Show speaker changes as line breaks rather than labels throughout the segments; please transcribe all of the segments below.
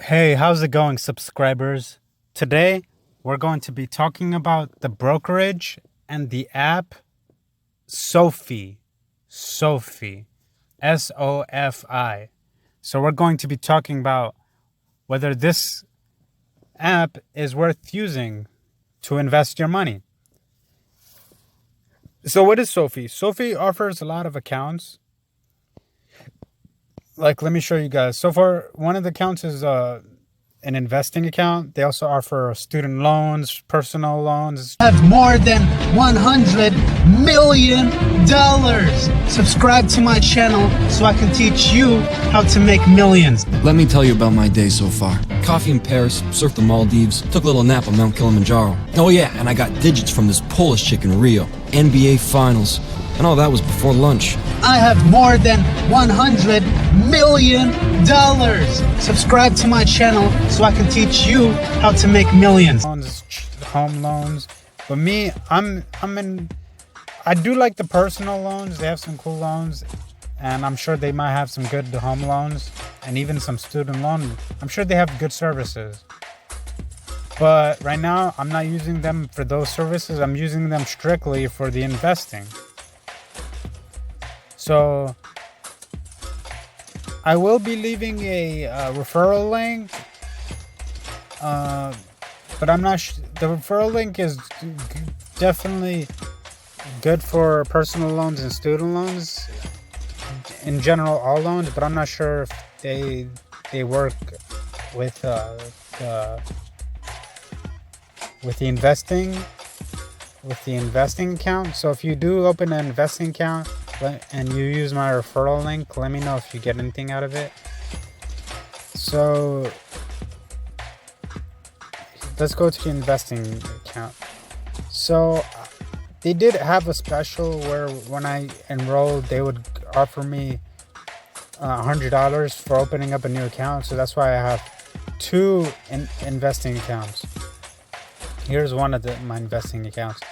Hey, how's it going, subscribers? Today, we're going to be talking about the brokerage and the app Sofi. Sofi. Sofi. So, we're going to be talking about whether this app is worth using to invest your money. So, what is Sofi? Sofi offers a lot of accounts. Like, let me show you guys. So far, one of the accounts is an investing account. They also offer student loans, personal loans.
Have more than $100 million. Subscribe to my channel so I can teach you how to make millions.
Let me tell you about my day so far. Coffee in Paris, surfed the Maldives, took a little nap on Mount Kilimanjaro. Oh yeah, and I got digits from this Polish chick in Rio. NBA Finals. And all that was before lunch.
I have more than $100 million. Subscribe to my channel so I can teach you how to make millions.
Home loans. But me, I do like the personal loans. They have some cool loans. And I'm sure they might have some good home loans. And even some student loans. I'm sure they have good services. But right now, I'm not using them for those services. I'm using them strictly for the investing. So I will be leaving a referral link, but I'm not. The referral link is definitely good for personal loans and student loans. In general, all loans, but I'm not sure if they work with the investing account. So if you do open an investing account and you use my referral link, let me know if you get anything out of it. So let's go to the investing account. So they did have a special where when I enrolled, they would offer me $100 for opening up a new account. So that's why I have two investing accounts. Here's one of my investing accounts.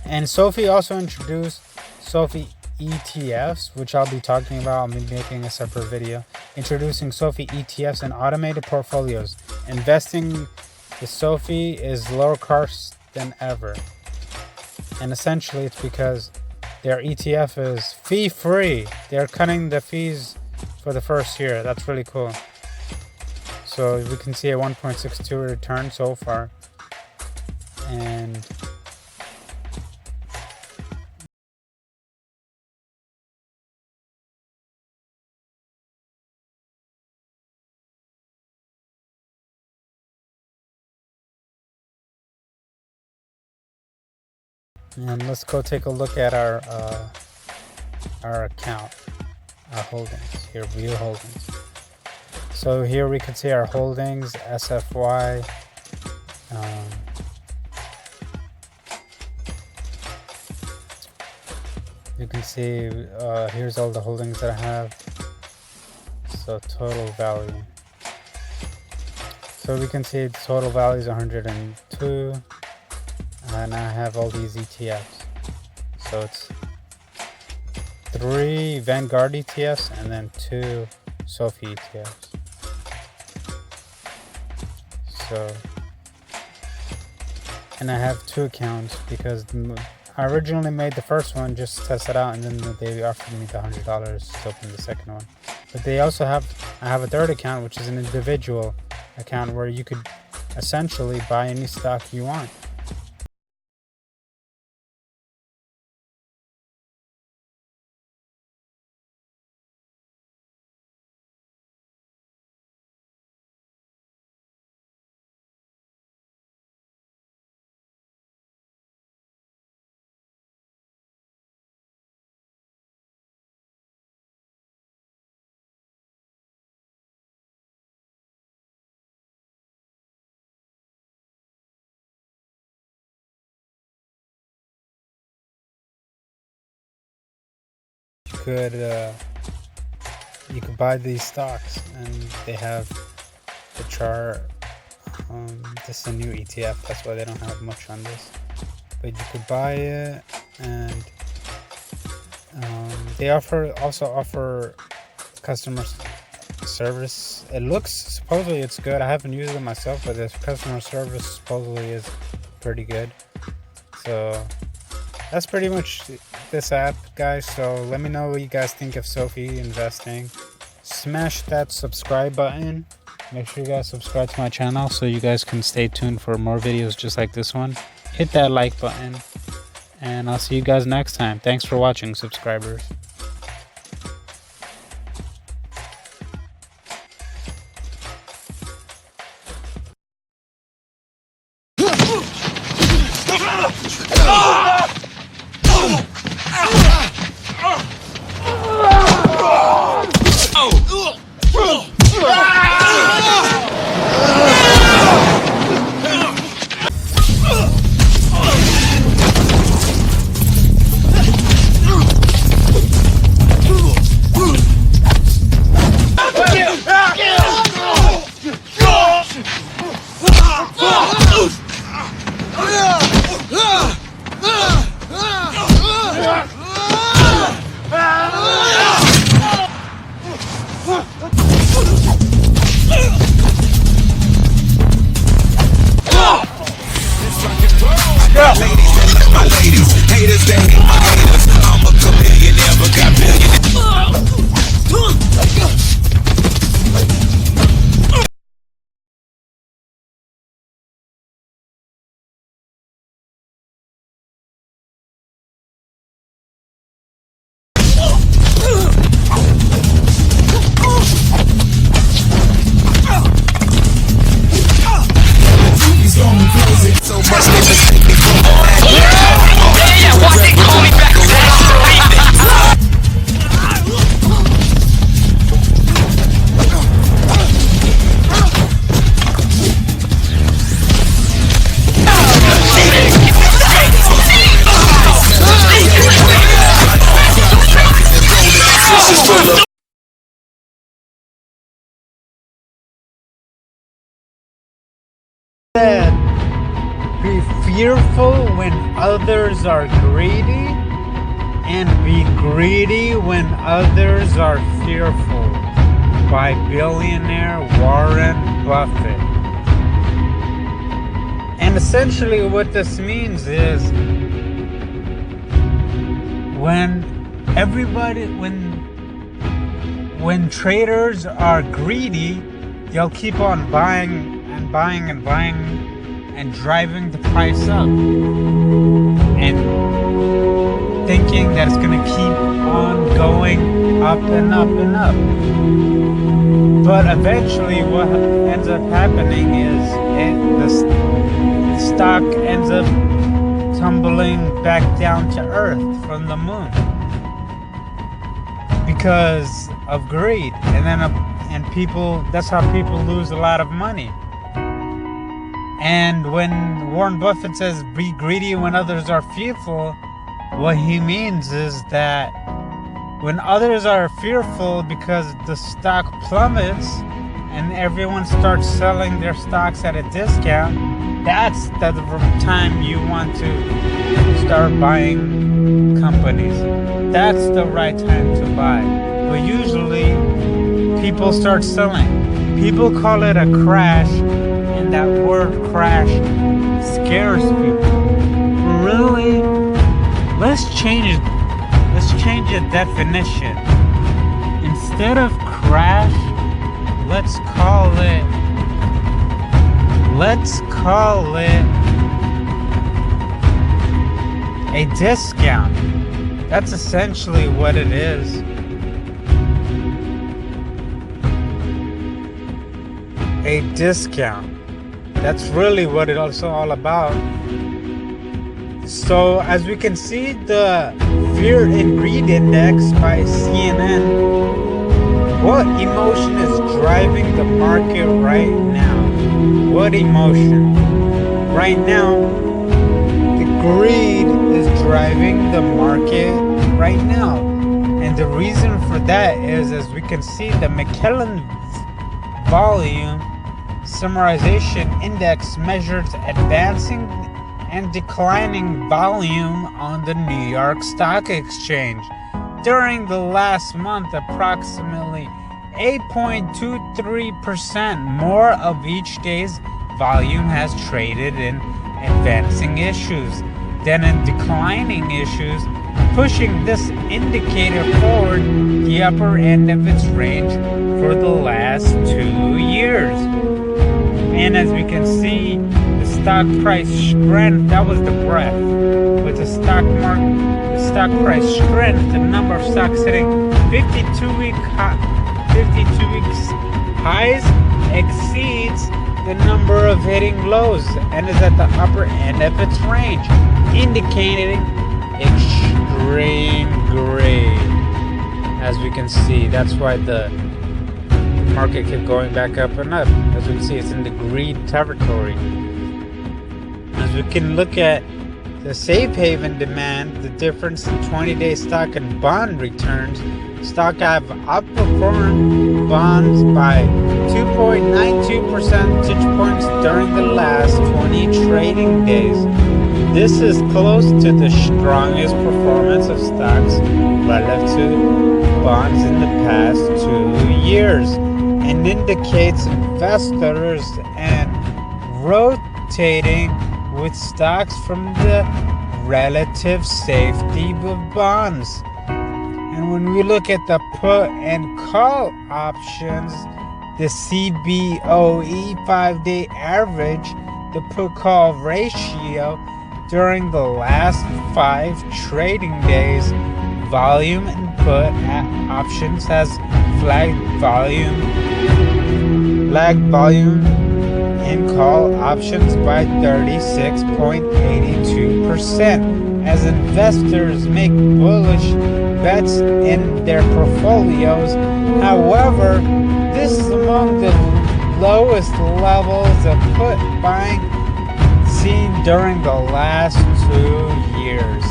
And Sofi also introduced Sofi ETFs, which I'll be talking about. I'll be making a separate video. Introducing Sofi ETFs and automated portfolios. Investing with Sofi is lower cost than ever. And essentially it's because their ETF is fee-free. They're cutting the fees for the first year. That's really cool. So we can see a 1.62 return so far. And let's go take a look at our account, our holdings. Here, view holdings. So here we can see our holdings, SFY. You can see here's all the holdings that I have. So total value. So we can see the total value is 102. And I have all these ETFs. So it's 3 Vanguard ETFs and then 2 Sofi ETFs. So, and I have 2 accounts because I originally made the first one just to test it out, and then they offered me the $100 to open the second one. But they also I have a third account, which is an individual account where you could essentially buy any stock you want. You could buy these stocks, and they have the chart. This is a new ETF, that's why they don't have much on this, but you could buy it. And they also offer customers like the service. It looks, supposedly it's good. I haven't used it myself, but the customer service supposedly is pretty good. So that's pretty much this app, guys. So let me know what you guys think of Sofi investing. Smash that subscribe button. Make sure you guys subscribe to my channel so you guys can stay tuned for more videos just like this one. Hit that like button, and I'll see you guys next time. Thanks for watching, subscribers. Be fearful when others are greedy, and be greedy when others are fearful, by billionaire Warren Buffett. And essentially what this means is when traders are greedy, they'll keep on buying and buying and buying and driving the price up and thinking that it's going to keep on going up and up and up. But eventually what ends up happening is the stock ends up tumbling back down to earth from the moon because of greed. And people, that's how people lose a lot of money. And when Warren Buffett says be greedy when others are fearful, what he means is that when others are fearful because the stock plummets and everyone starts selling their stocks at a discount, that's the time you want to start buying companies. That's the right time to buy. But usually people start selling. People call it a crash, and that word crash scares people. Really? Let's change the definition. Instead of crash, let's call it a discount. That's essentially what it is. A discount. That's really what it's all about. So as we can see, the Fear and Greed Index by CNN, what emotion is driving the market right now? What emotion? Right now, the greed is driving the market right now. And the reason for that is, as we can see, the McKellen volume summarization index measures advancing and declining volume on the New York Stock Exchange. During the last month, approximately 8.23% more of each day's volume has traded in advancing issues than in declining issues, pushing this indicator forward the upper end of its range for the last 2 years. And as we can see, the stock price strength, that was the breadth. With the stock price strength, the number of stocks hitting 52 weeks highs exceeds the number of hitting lows and is at the upper end of its range, indicating extreme greed. As we can see, that's why the market kept going back up and up. As we can see, it's in the greed territory. As we can look at the safe haven demand, the difference in 20-day stock and bond returns, stock have outperformed bonds by 2.92 percentage points during the last 20 trading days. This is close to the strongest performance of stocks relative to bonds in the past 2 years, and indicates investors and rotating with stocks from the relative safety of bonds. And when we look at the put and call options, the CBOE 5-day average, the put-call ratio during the last 5 trading days, volume and put options has lagged volume in call options by 36.82% as investors make bullish bets in their portfolios. However, this is among the lowest levels of put buying seen during the last 2 years,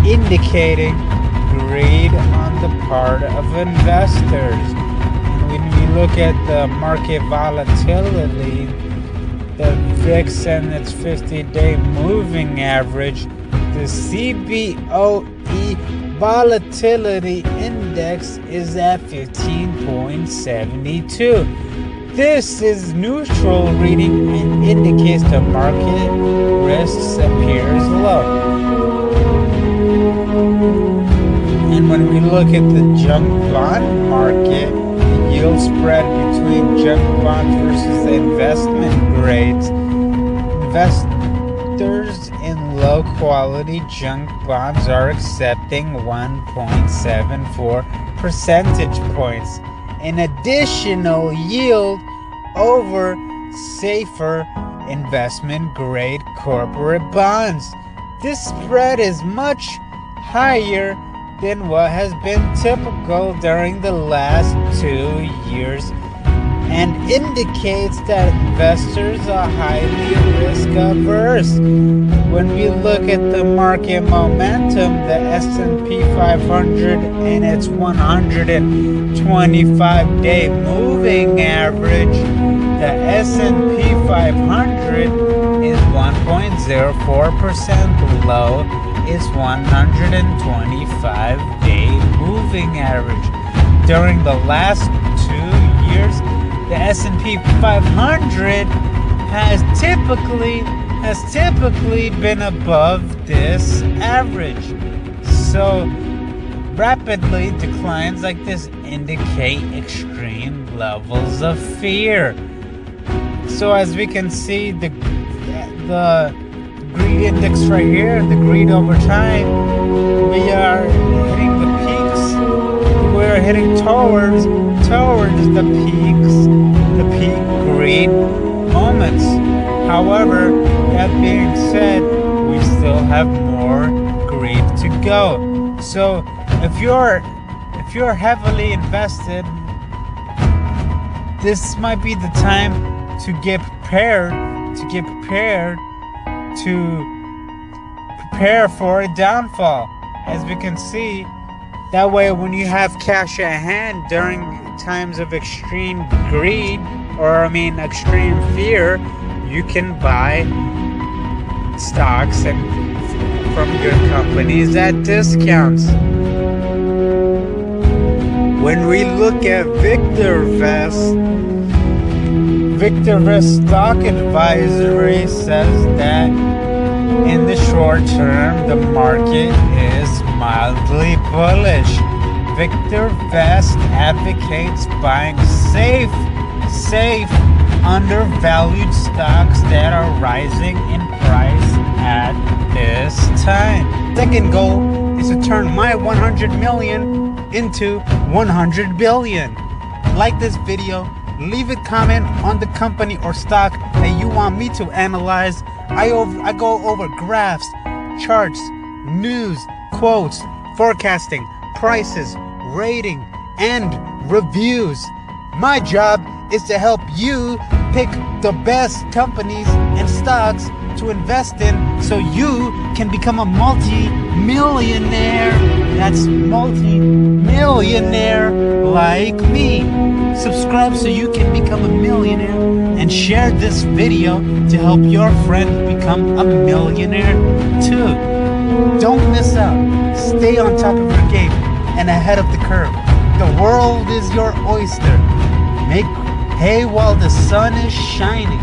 indicating greed on the part of investors. And when we look at the market volatility, the VIX and its 50-day moving average, the CBOE volatility index is at 15.72. This is neutral reading and indicates the market risks appears low. And when we look at the junk bond market, the yield spread between junk bonds versus the investment grades, investors in low quality junk bonds are accepting 1.74 percentage points in additional yield over safer investment grade corporate bonds. This spread is much higher than what has been typical during the last 2 years and indicates that investors are highly risk averse. When we look at the market momentum, the S&P 500 and its 125-day moving average, the S&P 500 is 1.04% below its 125-day moving average. During the last 2 years, the S&P 500 has typically been above this average. So rapidly declines like this indicate extreme levels of fear. So as we can see, the greed index right here, the greed over time, we are hitting the peaks. We are heading towards the peak greed moments. However, that being said, we still have more greed to go. So if you're heavily invested, this might be the time to get prepared for a downfall. As we can see, that way when you have cash at hand during times of extreme greed, extreme fear, you can buy stocks from good companies at discounts. when we look at VictorVest stock advisory says that in the short term, the market is mildly bullish. VictorVest advocates buying safe, undervalued stocks that are rising in price at this time. Second goal is to turn my 100 million into 100 billion. Like this video, leave a comment on the company or stock that you want me to analyze. I go over graphs, charts, news, quotes, forecasting, prices, rating, and reviews. My job is to help you pick the best companies and stocks to invest in so you can become a multi-millionaire. That's multi-millionaire like me. Subscribe so you can become a millionaire and share this video to help your friend become a millionaire too. Don't miss out. Stay on top of your game and ahead of the curve. The world is your oyster. Make hay while the sun is shining.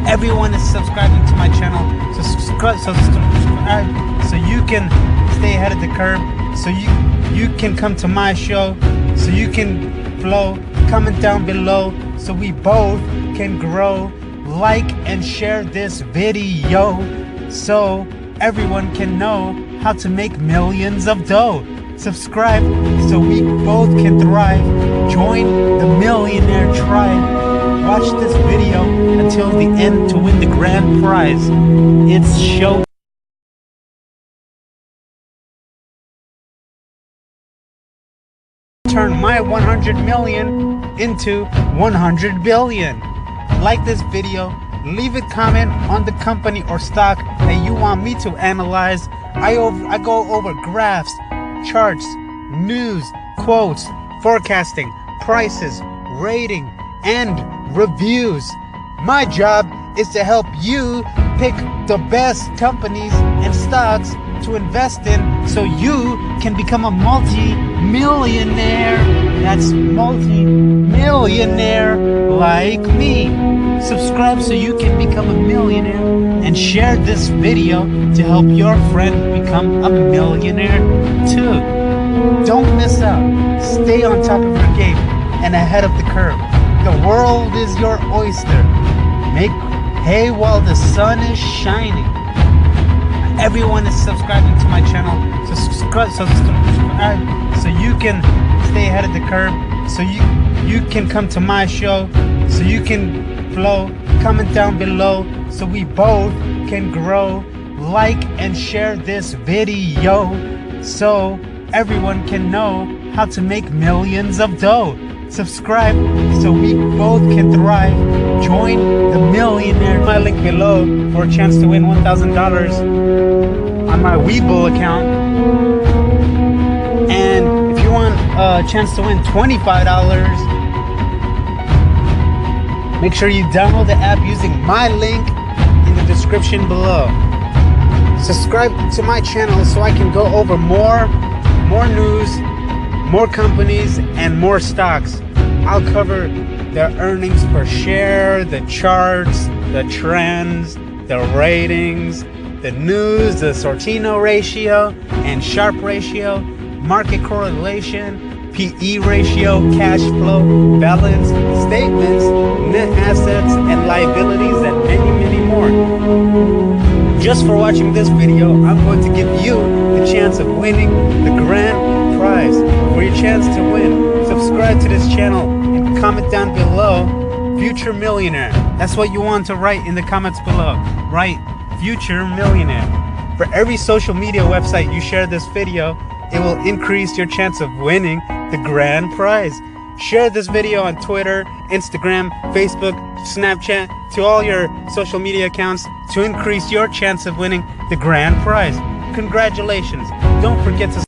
Everyone is subscribing to my channel, so subscribe so you can stay ahead of the curve, so you can come to my show, so you can flow. Comment down below so we both can grow. Like and share this video so everyone can know how to make millions of dough. Subscribe so we both can thrive. Join the millionaire tribe. Watch this video until the end to win the grand prize. It's show. Turn my 100 million into 100 billion. Like this video, leave a comment on the company or stock that you want me to analyze. I go over graphs, charts, news, quotes, forecasting, prices, rating, and reviews. My job is to help you pick the best companies and stocks to invest in so you can become a multi-millionaire. That's multi-millionaire like me. Subscribe so you can become a millionaire and share this video to help your friend become a millionaire too. Don't miss out. Stay on top of your game and ahead of the curve. The world is your oyster. Make hay while the sun is shining. Everyone is subscribing to my channel, so subscribe so you can stay ahead of the curve, so you can come to my show, so you can flow. Comment down below so we both can grow. Like and share this video so everyone can know how to make millions of dough. Subscribe so we both can thrive. Join the millionaire. My link below for a chance to win $1,000 on my Webull account. And if you want a chance to win $25, make sure you download the app using my link in the description below. Subscribe to my channel so I can go over more news, more companies, and more stocks. I'll cover the earnings per share, the charts, the trends, the ratings, the news, the Sortino ratio and Sharpe ratio, market correlation, PE ratio, cash flow, balance statements, net assets and liabilities, and many more. Just for watching this video, I'm going to give you the chance of winning the grand prize. For your chance to win, subscribe to this channel and comment down below, future millionaire. That's what you want to write in the comments below. Write future millionaire. For every social media website you share this video, it will increase your chance of winning the grand prize. Share this video on Twitter, Instagram, Facebook, Snapchat, to all your social media accounts to increase your chance of winning the grand prize. Congratulations. Don't forget to